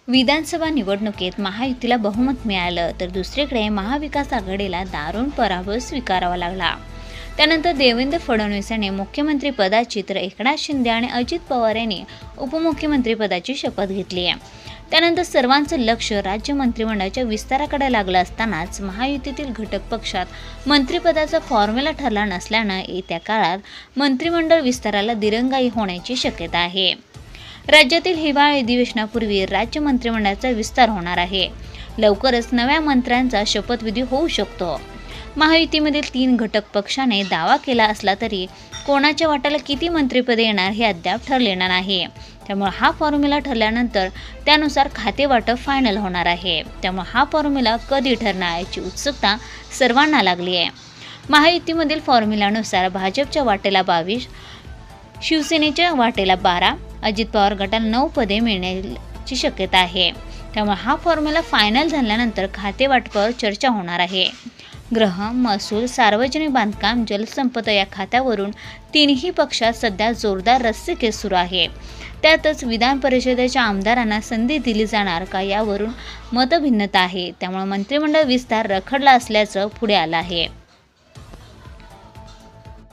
विधानसभा निवडणुकीत महायुतीला बहुमत मिळालं तर दुसरीकडे महाविकास आघाडीला दारुण पराभव स्वीकारावा लागला। त्यानंतर देवेंद्र फडणवीस यांनी मुख्यमंत्रीपदाची तर एकनाथ शिंदे आणि अजित पवार यांनी उपमुख्यमंत्रीपदाची शपथ घेतली आहे। त्यानंतर सर्वांचं लक्ष राज्य मंत्रिमंडळाच्या विस्ताराकडे लागलं असतानाच महायुतीतील घटक पक्षात मंत्रिपदाचा फॉर्म्युला ठरला नसल्यानं येत्या काळात मंत्रिमंडळ विस्ताराला दिरंगाई होण्याची शक्यता आहे। राज्यातील हिवाळी अधिवेशनापूर्वी राज्य मंत्रिमंडळाचा विस्तार होणार आहे। लवकरच नव्या मंत्र्यांचा शपथविधी होऊ शकतो। महायुतीमधील 3 घटक पक्षाने दावा केला असला तरी कोणाच्या वाट्याला किती मंत्रिपदे येणार हे अद्याप ठरलेलं नाही। त्यामुळे हा फॉर्म्युला ठरल्यानंतर त्यानुसार खातेवाटप फायनल होणार आहे। त्यामुळे हा फॉर्म्युला कधी ठरणार याची उत्सुकता सर्वांना लागली आहे। महायुतीमधील फॉर्म्युलानुसार भाजपच्या वाटेला 22, शिवसेनेच्या वाटेला 12, अजित पवार गटाला 9 पदे मिळण्याची शक्यता आहे। त्यामुळे हा फॉर्म्युला फायनल झाल्यानंतर खातेवाटपावर चर्चा होणार आहे। गृह, महसूल, सार्वजनिक बांधकाम, जलसंपदा या खात्यावरून तिन्ही पक्षात सध्या जोरदार रस्सीखेच सुरू आहे। त्यातच विधान परिषदेच्या आमदारांना संधी दिली जाणार का यावरून मतभिन्नता आहे। त्यामुळे मंत्रिमंडळ विस्तार रखडला असल्याचं पुढे आलं आहे।